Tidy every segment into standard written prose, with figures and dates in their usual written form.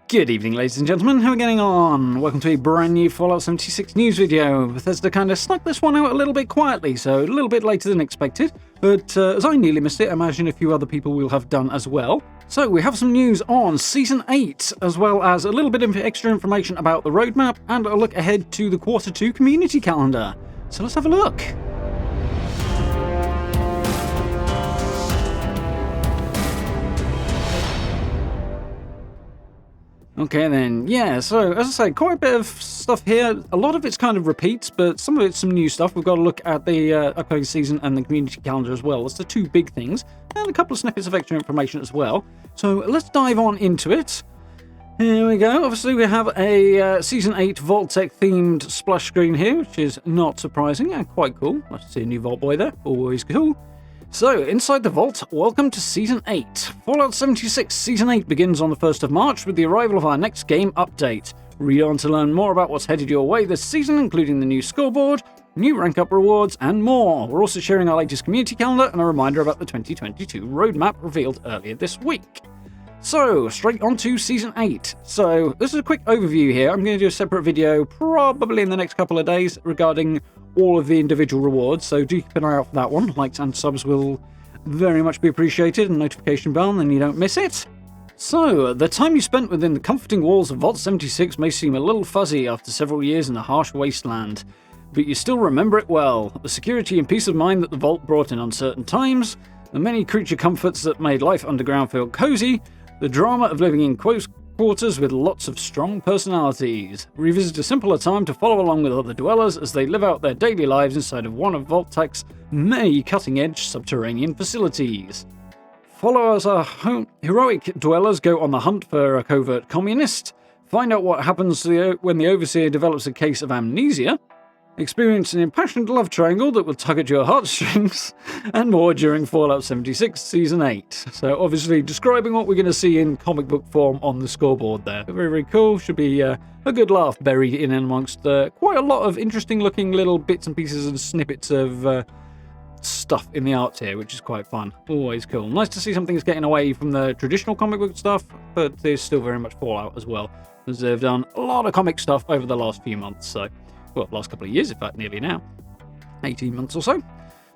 Good evening, ladies and gentlemen. How are we getting on? Welcome to a brand new Fallout 76 news video. Bethesda kind of snuck this one out a little bit quietly, so a little bit later than expected. But as I nearly missed it, I imagine a few other people will have done as well. So we have some news on Season 8, as well as a little bit of extra information about the roadmap and a look ahead to the Quarter 2 community calendar. So let's have a look. Okay then, yeah, so as I say, quite a bit of stuff here. A lot of it's kind of repeats, but some of it's some new stuff. We've got to look at the upcoming season and the community calendar as well. That's the two big things, and a couple of snippets of extra information as well. So let's dive on into it. Here we go. Obviously, we have a Season 8 Vault-Tec themed splash screen here, which is not surprising and quite cool. Nice to see a new Vault Boy there. Always cool. So, inside the vault, welcome to Season 8. Fallout 76 Season 8 begins on the 1st of March with the arrival of our next game update. Read on to learn more about what's headed your way this season, including the new scoreboard, new rank up rewards, and more. We're also sharing our latest community calendar and a reminder about the 2022 roadmap revealed earlier this week. So, straight on to Season 8. So, this is a quick overview here. I'm going to do a separate video probably in the next couple of days regarding all of the individual rewards, so do keep an eye out for that one. Likes and subs will very much be appreciated, and notification bell, then you don't miss it. So, the time you spent within the comforting walls of Vault 76 may seem a little fuzzy after several years in a harsh wasteland, but you still remember it well. The security and peace of mind that the Vault brought in uncertain times, the many creature comforts that made life underground feel cozy, the drama of living in close quarters with lots of strong personalities. Revisit a simpler time to follow along with other dwellers as they live out their daily lives inside of one of Vault-Tec's many cutting-edge subterranean facilities. Follow as our heroic dwellers go on the hunt for a covert communist, find out what happens when the Overseer develops a case of amnesia, experience an impassioned love triangle that will tug at your heartstrings, and more during Fallout 76 Season 8. So obviously describing what we're going to see in comic book form on the scoreboard there. Very, very cool. Should be a good laugh buried in and amongst quite a lot of interesting looking little bits and pieces and snippets of stuff in the art here, which is quite fun. Always cool. Nice to see something's getting away from the traditional comic book stuff, but there's still very much Fallout as well, as they've done a lot of comic stuff over the last few months, so... well, last couple of years, in fact, nearly now. 18 months or so.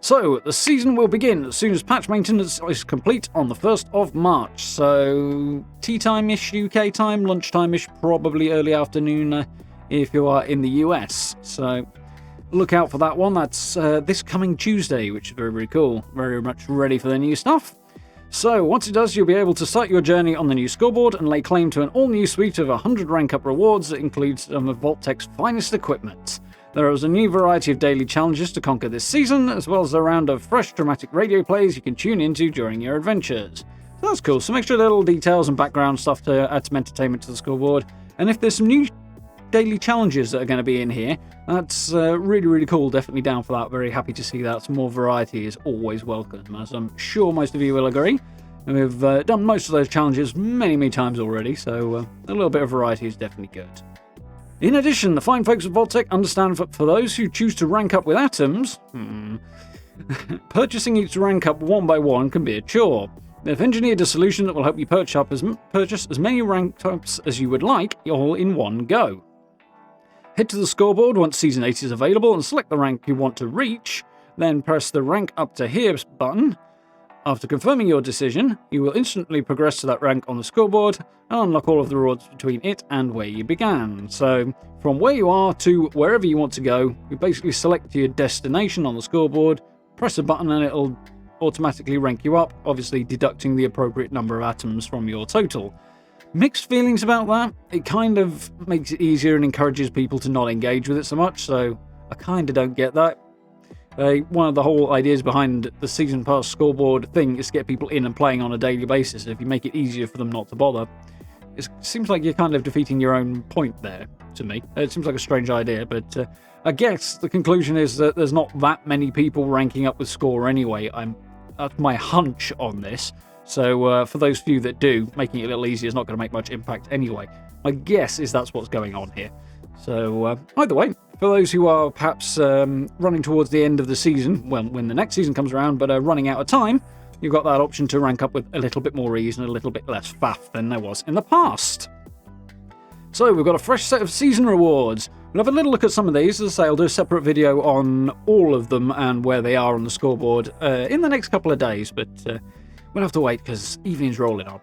So, the season will begin as soon as patch maintenance is complete on the 1st of March. So, tea time-ish UK time, lunchtime-ish, probably early afternoon if you are in the US. So, look out for that one. That's this coming Tuesday, which is very, very cool. Very much ready for the new stuff. So, once it does, you'll be able to start your journey on the new scoreboard and lay claim to an all-new suite of 100 rank-up rewards that includes some of Vault-Tec's finest equipment. There is a new variety of daily challenges to conquer this season, as well as a round of fresh dramatic radio plays you can tune into during your adventures. So that's cool, some extra little details and background stuff to add some entertainment to the scoreboard. And if there's some new daily challenges that are going to be in here, that's really, really cool. Definitely down for that. Very happy to see that. Some more variety is always welcome, as I'm sure most of you will agree. And we've done most of those challenges many, many times already, so a little bit of variety is definitely good. In addition, the fine folks at Vault-Tec understand that for those who choose to rank up with atoms, purchasing each rank up one by one can be a chore. They've engineered a solution that will help you purchase as many rank ups as you would like, all in one go. Head to the scoreboard once Season 8 is available and select the rank you want to reach, then press the Rank Up to Here button. After confirming your decision, you will instantly progress to that rank on the scoreboard and unlock all of the rewards between it and where you began. So, from where you are to wherever you want to go, you basically select your destination on the scoreboard, press a button and it'll automatically rank you up, obviously deducting the appropriate number of atoms from your total. Mixed feelings about that. It kind of makes it easier and encourages people to not engage with it so much, so I kind of don't get that. One of the whole ideas behind the Season Pass scoreboard thing is to get people in and playing on a daily basis. If you make it easier for them not to bother, it seems like you're kind of defeating your own point there, to me. It seems like a strange idea, but I guess the conclusion is that there's not that many people ranking up with score anyway. That's my hunch on this. So for those few that do, making it a little easier is not going to make much impact anyway. My guess is that's what's going on here. So either way, for those who are perhaps running towards the end of the season, well, when the next season comes around, but are running out of time, you've got that option to rank up with a little bit more ease and a little bit less faff than there was in the past. So we've got a fresh set of season rewards. We'll have a little look at some of these. As I say, I'll do a separate video on all of them and where they are on the scoreboard in the next couple of days, but we'll have to wait because evening's rolling on.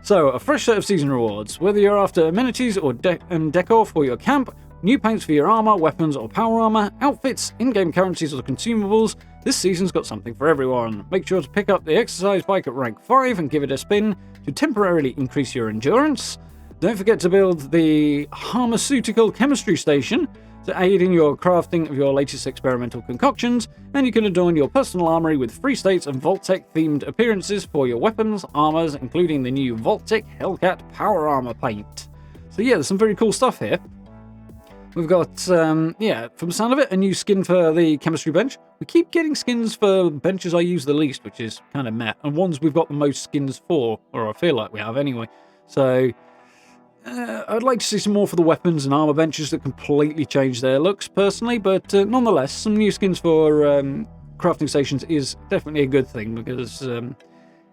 So, a fresh set of season rewards. Whether you're after amenities or decor for your camp, new paints for your armor, weapons or power armor, outfits, in-game currencies or consumables, this season's got something for everyone. Make sure to pick up the exercise bike at rank 5 and give it a spin to temporarily increase your endurance. Don't forget to build the pharmaceutical chemistry station to aid in your crafting of your latest experimental concoctions, and you can adorn your personal armory with free states and Vault-Tec themed appearances for your weapons, armors, including the new Vault-Tec Hellcat Power Armor paint. So yeah, there's some very cool stuff here. We've got, from the sound of it, a new skin for the chemistry bench. We keep getting skins for benches I use the least, which is kind of meh, and ones we've got the most skins for, or I feel like we have anyway. So I'd like to see some more for the weapons and armor benches that completely change their looks, personally, but nonetheless, some new skins for crafting stations is definitely a good thing, because,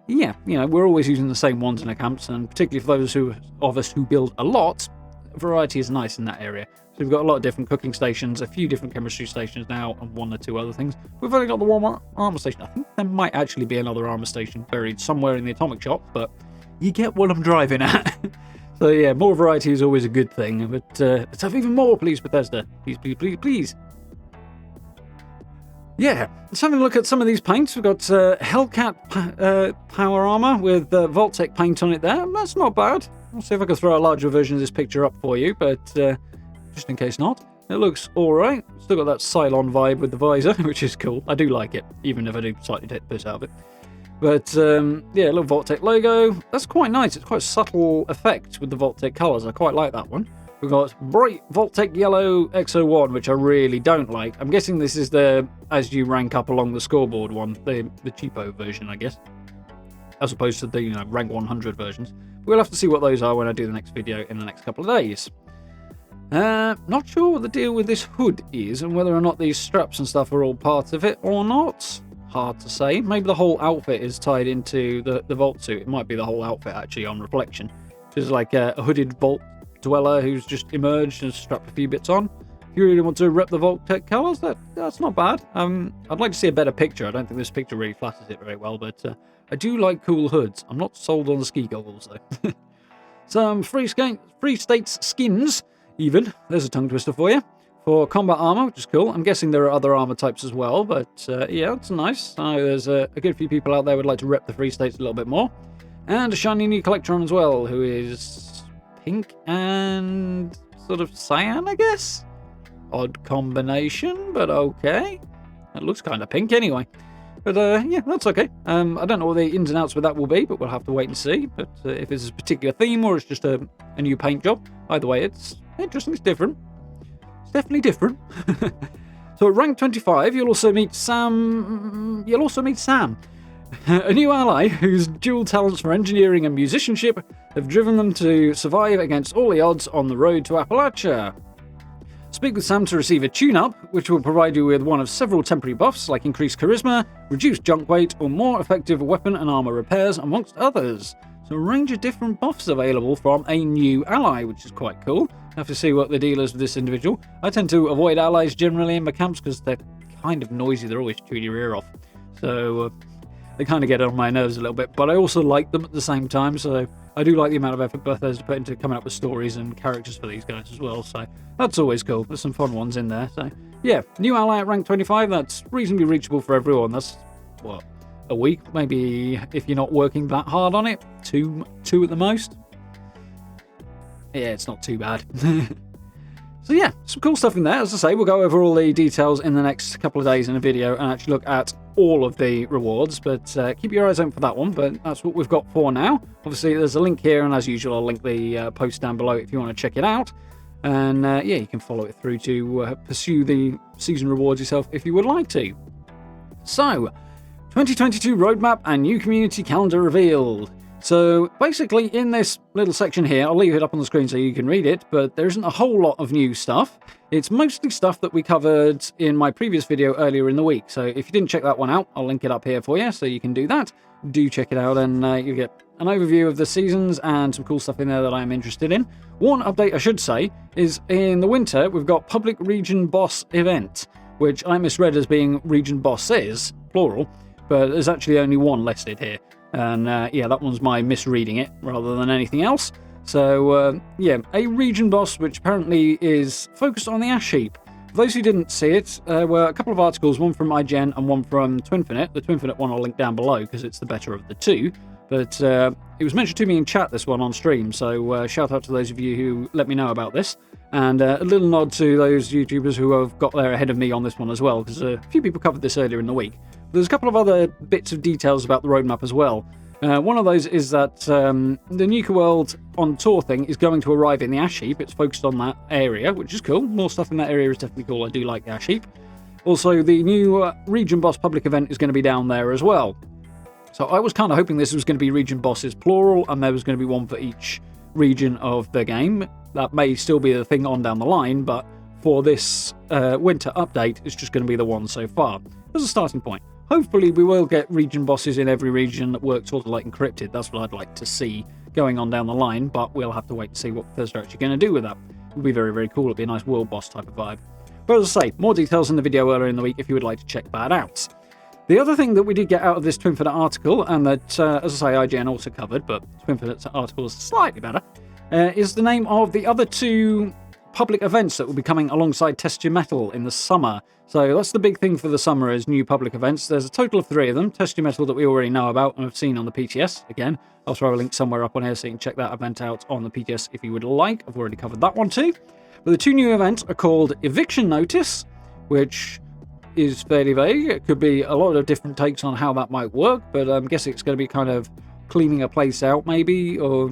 we're always using the same ones in our camps, and particularly for those of us who build a lot, variety is nice in that area. So we've got a lot of different cooking stations, a few different chemistry stations now, and one or two other things. We've only got the one armor station. I think there might actually be another armor station buried somewhere in the atomic shop, but you get what I'm driving at. So yeah, more variety is always a good thing, but let's have even more, please, Bethesda. Please, please, please, please. Yeah, let's have a look at some of these paints. We've got Hellcat Power Armor with Vault-Tec paint on it there. That's not bad. I'll see if I can throw a larger version of this picture up for you, but just in case not. It looks alright. Still got that Cylon vibe with the visor, which is cool. I do like it, even if I do slightly take the piss out of it. But, a little Vault-Tec logo. That's quite nice. It's quite a subtle effect with the Vault-Tec colours. I quite like that one. We've got bright Vault-Tec yellow XO1, which I really don't like. I'm guessing this is the as you rank up along the scoreboard one, the cheapo version, I guess, as opposed to the rank 100 versions. We'll have to see what those are when I do the next video in the next couple of days. Not sure what the deal with this hood is and whether or not these straps and stuff are all part of it or not. Hard to say. Maybe the whole outfit is tied into the Vault suit. It might be the whole outfit actually on reflection. There's like a hooded Vault dweller who's just emerged and strapped a few bits on. If you really want to rep the Vault-Tec colours, that's not bad. I'd like to see a better picture. I don't think this picture really flatters it very well, but I do like cool hoods. I'm not sold on the ski goggles though. Some free states skins, even. There's a tongue twister for you. For combat armor, which is cool. I'm guessing there are other armor types as well, but yeah, it's nice. There's a good few people out there who would like to rep the free states a little bit more. And a shiny new Collectron as well, who is pink and sort of cyan, I guess? Odd combination, but okay. It looks kind of pink anyway. But yeah, that's okay. I don't know what the ins and outs with that will be, but we'll have to wait and see. But if it's a particular theme or it's just a new paint job, either way, it's interesting, it's different. It's definitely different. So at rank 25, you'll also meet Sam. A new ally whose dual talents for engineering and musicianship have driven them to survive against all the odds on the road to Appalachia. Speak with Sam to receive a tune-up, which will provide you with one of several temporary buffs like increased charisma, reduced junk weight, or more effective weapon and armor repairs, amongst others. So a range of different buffs available from a new ally, which is quite cool. Have to see what the deal is with this individual. I tend to avoid allies generally in my camps because they're kind of noisy. They're always chewing your ear off. So they kind of get on my nerves a little bit. But I also like them at the same time. So I do like the amount of effort Bethesda put into coming up with stories and characters for these guys as well. So that's always cool. There's some fun ones in there. So yeah, new ally at rank 25. That's reasonably reachable for everyone. That's, what, a week? Maybe if you're not working that hard on it. Two at the most. Yeah, it's not too bad. So yeah, some cool stuff in there. As I say, we'll go over all the details in the next couple of days in a video and actually look at all of the rewards, but keep your eyes open for that one. But that's what we've got for now. Obviously, there's a link here, and as usual, I'll link the post down below if you want to check it out. And yeah, you can follow it through to pursue the season rewards yourself if you would like to. So, 2022 roadmap and new community calendar revealed. So basically in this little section here, I'll leave it up on the screen so you can read it, but there isn't a whole lot of new stuff. It's mostly stuff that we covered in my previous video earlier in the week. So if you didn't check that one out, I'll link it up here for you so you can do that. Do check it out and you get an overview of the seasons and some cool stuff in there that I'm interested in. One update I should say is in the winter, we've got Public Region Boss Event, which I misread as being Region Bosses, plural, but there's actually only one listed here. And yeah, that one's my misreading it rather than anything else. So yeah, a region boss which apparently is focused on the ash heap. For those who didn't see it, there were a couple of articles, one from IGN and one from Twinfinite. The Twinfinite one I'll link down below because it's the better of the two. But it was mentioned to me in chat, this one on stream, so shout out to those of you who let me know about this. And a little nod to those YouTubers who have got there ahead of me on this one as well, because a few people covered this earlier in the week. There's a couple of other bits of details about the roadmap as well. One of those is that the Nuka World on tour thing is going to arrive in the ash heap. It's focused on that area, which is cool. More stuff in that area is definitely cool. I do like the ash heap. Also, the new Region Boss public event is going to be down there as well. So I was kind of hoping this was going to be Region Bosses plural, and there was going to be one for each region of the game. That may still be the thing on down the line, but for this winter update, it's just going to be the one so far. As a starting point. Hopefully we will get region bosses in every region that work sort of like encrypted. That's what I'd like to see going on down the line, but we'll have to wait to see what Bethesda are actually going to do with that. It would be very, very cool. It'd be a nice world boss type of vibe. But as I say, more details in the video earlier in the week if you would like to check that out. The other thing that we did get out of this Twinfinite article, and that, as I say, IGN also covered, but Twinfinite's article is slightly better, is the name of the other two public events that will be coming alongside Test Your Metal in the summer. So that's the big thing for the summer is new public events. There's a total of 3 of them. Test Your Metal that we already know about and have seen on the PTS. Again, I'll throw a link somewhere up on here so you can check that event out on the PTS if you would like. I've already covered that one too. But the 2 new events are called Eviction Notice, which is fairly vague. It could be a lot of different takes on how that might work, but I'm guessing it's going to be kind of cleaning a place out maybe, or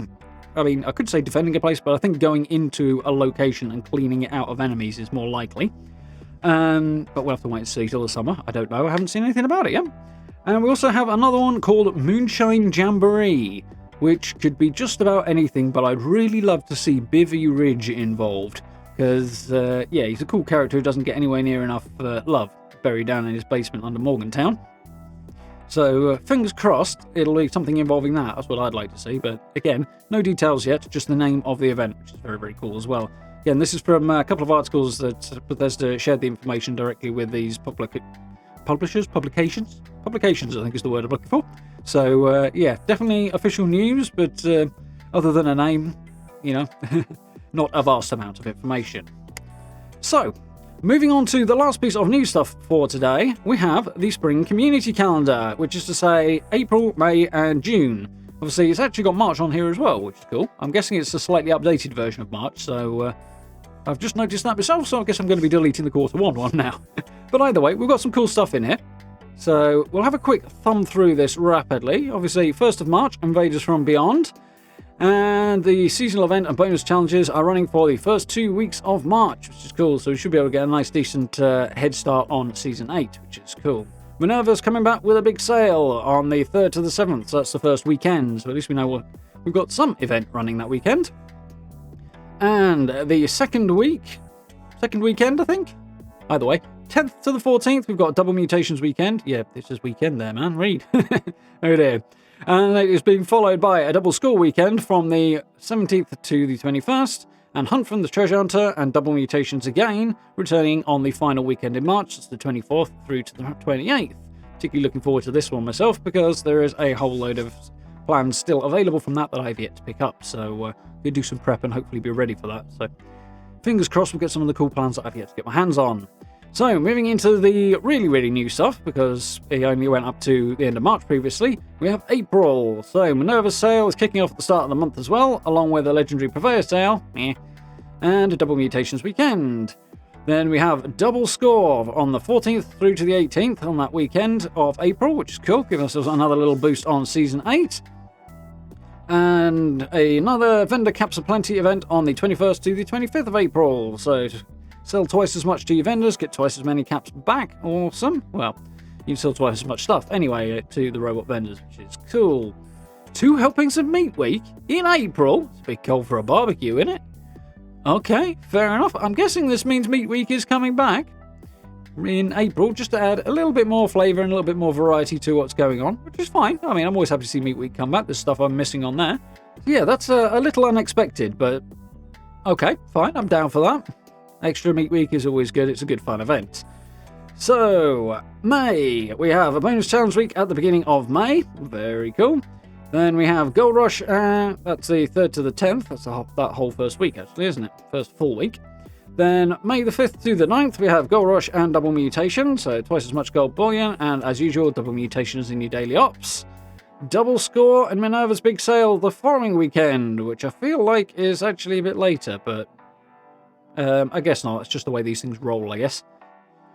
I mean, I could say defending a place, but I think going into a location and cleaning it out of enemies is more likely. But we'll have to wait and see till the summer. I don't know. I haven't seen anything about it yet. And we also have another one called Moonshine Jamboree, which could be just about anything, but I'd really love to see Bivy Ridge involved. Because, yeah, he's a cool character who doesn't get anywhere near enough love, buried down in his basement under Morgantown. So, fingers crossed, it'll be something involving that. That's what I'd like to see. But, again, no details yet, just the name of the event, which is very, very cool as well. Again, this is from a couple of articles that Bethesda shared the information directly with these publications, I think is the word I'm looking for. So, yeah, definitely official news, but other than a name, you know, not a vast amount of information. So, moving on to the last piece of new stuff for today, we have the Spring Community Calendar, which is to say April, May, and June. Obviously, it's actually got March on here as well, which is cool. I'm guessing it's a slightly updated version of March, so I've just noticed that myself, so I guess I'm going to be deleting the Q1 one now. But either way, we've got some cool stuff in here. So we'll have a quick thumb through this rapidly. Obviously, 1st of March, Invaders from Beyond. And the seasonal event and bonus challenges are running for the first 2 weeks of March, which is cool. So we should be able to get a nice, decent head start on Season 8, which is cool. Minerva's coming back with a big sale on the 3rd to the 7th, so that's the first weekend. So at least we know we've got some event running that weekend. And the second weekend, I think? Either way, 10th to the 14th, we've got Double Mutations weekend. Yeah, this is weekend there, man. Read. Oh dear. And it is being followed by a double school weekend from the 17th to the 21st, and Hunt from the Treasure Hunter and Double Mutations again, returning on the final weekend in March. It's the 24th through to the 28th. Particularly looking forward to this one myself, because there is a whole load of plans still available from that I've yet to pick up. So we'll do some prep and hopefully be ready for that. So fingers crossed we'll get some of the cool plans that I've yet to get my hands on. So, moving into the really, really new stuff, because it only went up to the end of March previously, we have April. So, Minerva's sale is kicking off at the start of the month as well, along with a Legendary Purveyor sale, and a Double Mutations weekend. Then we have Double Score on the 14th through to the 18th on that weekend of April, which is cool, giving us another little boost on Season 8. And another Vendor Caps Aplenty event on the 21st to the 25th of April. So, sell twice as much to your vendors, get twice as many caps back. Awesome. Well, you can sell twice as much stuff anyway to the robot vendors, which is cool. 2 helpings of Meat Week in April? It's a bit cold for a barbecue, isn't it? Okay, fair enough. I'm guessing this means Meat Week is coming back in April, just to add a little bit more flavour and a little bit more variety to what's going on, which is fine. I mean, I'm always happy to see Meat Week come back. There's stuff I'm missing on there. Yeah, that's a little unexpected, but okay, fine. I'm down for that. Extra Meat Week is always good. It's a good fun event. So, May. We have a bonus challenge week at the beginning of May. Very cool. Then we have Gold Rush. That's the 3rd to the 10th. That's that whole first week, actually, isn't it? First full week. Then May the 5th to the 9th, we have Gold Rush and Double Mutation. So twice as much gold bullion. And as usual, Double Mutations in your daily ops. Double Score and Minerva's Big Sale the following weekend, which I feel like is actually a bit later, but I guess not. It's just the way these things roll, I guess.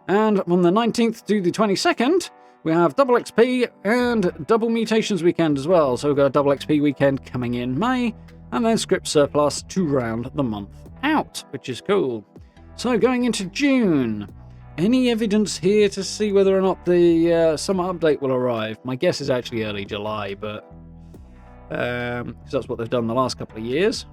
And on the 19th to the 22nd, we have Double XP and Double Mutations weekend as well. So we've got a Double XP weekend coming in May, and then Script Surplus to round the month out, which is cool. So going into June, any evidence here to see whether or not the summer update will arrive? My guess is actually early July, but because that's what they've done the last couple of years.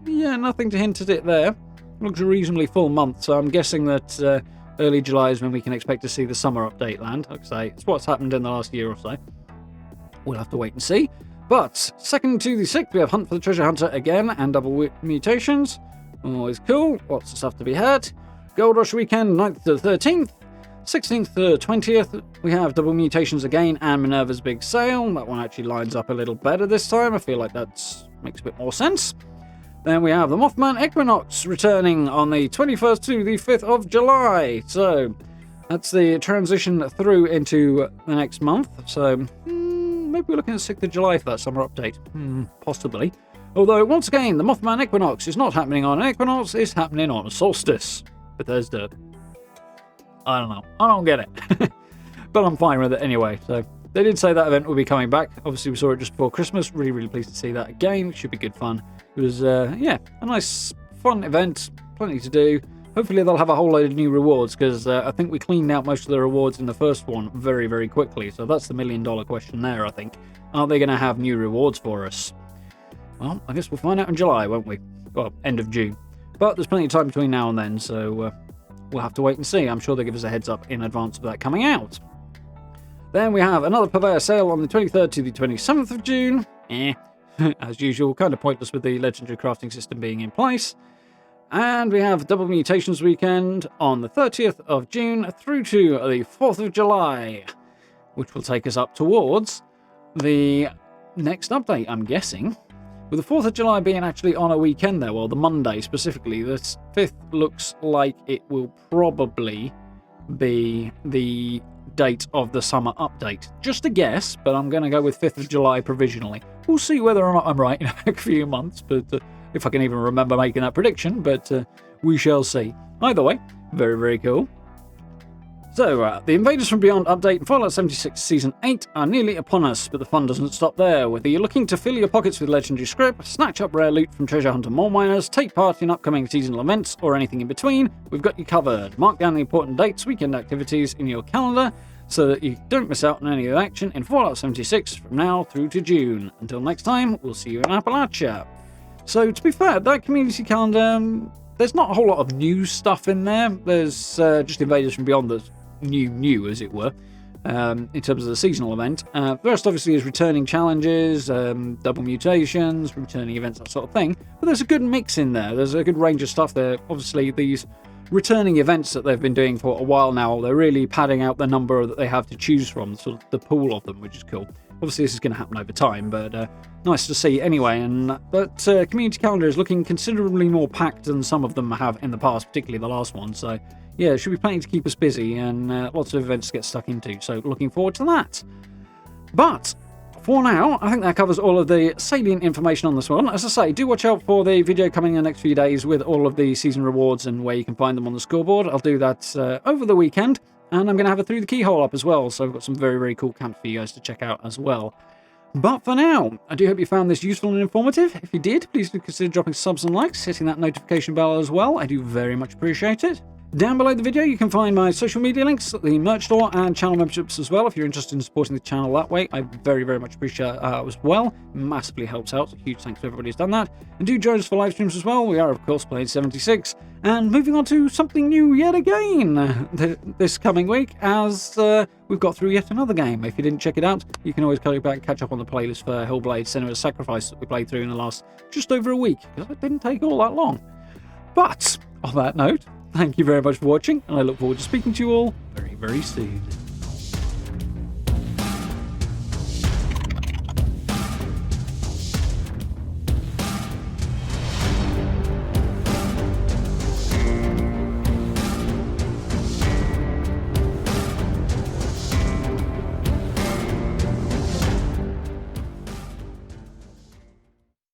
Yeah, nothing to hint at it there. Looks a reasonably full month, so I'm guessing that early July is when we can expect to see the summer update land. Like I say, it's what's happened in the last year or so. We'll have to wait and see. But 2nd to the 6th, we have Hunt for the Treasure Hunter again and Double Mutations. Always cool. Lots of stuff to be had. Gold Rush weekend, 9th to the 13th. 16th to the 20th, we have Double Mutations again and Minerva's Big Sale. That one actually lines up a little better this time. I feel like that makes a bit more sense. Then we have the Mothman Equinox returning on the 21st to the 5th of July. So that's the transition through into the next month. So maybe we're looking at 6th of July for that summer update. Possibly. Although, once again, the Mothman Equinox is not happening on an equinox, it's happening on a solstice. Bethesda. I don't know. I don't get it. But I'm fine with it anyway. So they did say that event will be coming back. Obviously, we saw it just before Christmas. Really, really pleased to see that again. It should be good fun. It was, a nice, fun event. Plenty to do. Hopefully, they'll have a whole load of new rewards, because I think we cleaned out most of the rewards in the first one very, very quickly. So that's the $1 million question there, I think. Are they going to have new rewards for us? Well, I guess we'll find out in July, won't we? Well, end of June. But there's plenty of time between now and then, so we'll have to wait and see. I'm sure they'll give us a heads up in advance of that coming out. Then we have another Purveyor sale on the 23rd to the 27th of June. As usual, kind of pointless with the legendary crafting system being in place. And we have Double Mutations weekend on the 30th of June through to the 4th of July, which will take us up towards the next update, I'm guessing. With the 4th of July being actually on a weekend there, well, the Monday specifically, the 5th looks like it will probably be the date of the summer update. Just a guess, but I'm going to go with 5th of July provisionally. We'll see whether or not I'm right in a few months, but if I can even remember making that prediction, but we shall see. Either way, very, very cool. So, the Invaders from Beyond update in Fallout 76 Season 8 are nearly upon us, but the fun doesn't stop there. Whether you're looking to fill your pockets with legendary script, snatch up rare loot from treasure hunter mole miners, take part in upcoming seasonal events, or anything in between, we've got you covered. Mark down the important dates, weekend activities in your calendar, so that you don't miss out on any of the action in Fallout 76 from now through to June. Until next time, we'll see you in Appalachia. So, to be fair, that community calendar, there's not a whole lot of new stuff in there. There's just Invaders from Beyond that's new, as it were, in terms of the seasonal event. The rest, obviously, is returning challenges, double mutations, returning events, that sort of thing. But there's a good mix in there. There's a good range of stuff there. Obviously, these returning events that they've been doing for a while now, they're really padding out the number that they have to choose from, sort of the pool of them, which is cool. Obviously, this is going to happen over time, but nice to see anyway. But community calendar is looking considerably more packed than some of them have in the past, particularly the last one. So, yeah, it should be plenty to keep us busy and lots of events to get stuck into. So, looking forward to that. But for now, I think that covers all of the salient information on this one. As I say, do watch out for the video coming in the next few days with all of the season rewards and where you can find them on the scoreboard. I'll do that over the weekend. And I'm going to have a Through the Keyhole up as well, so I've got some very, very cool camps for you guys to check out as well. But for now, I do hope you found this useful and informative. If you did, please do consider dropping subs and likes, hitting that notification bell as well. I do very much appreciate it. Down below the video, you can find my social media links, the merch store, and channel memberships as well. If you're interested in supporting the channel that way, I very, very much appreciate that as well. Massively helps out. Huge thanks to everybody who's done that. And do join us for live streams as well. We are, of course, playing 76. And moving on to something new yet again this coming week, as we've got through yet another game. If you didn't check it out, you can always go back and catch up on the playlist for Hellblade: Senua's Sacrifice that we played through in the last just over a week, because it didn't take all that long. But on that note, thank you very much for watching, and I look forward to speaking to you all very, very soon.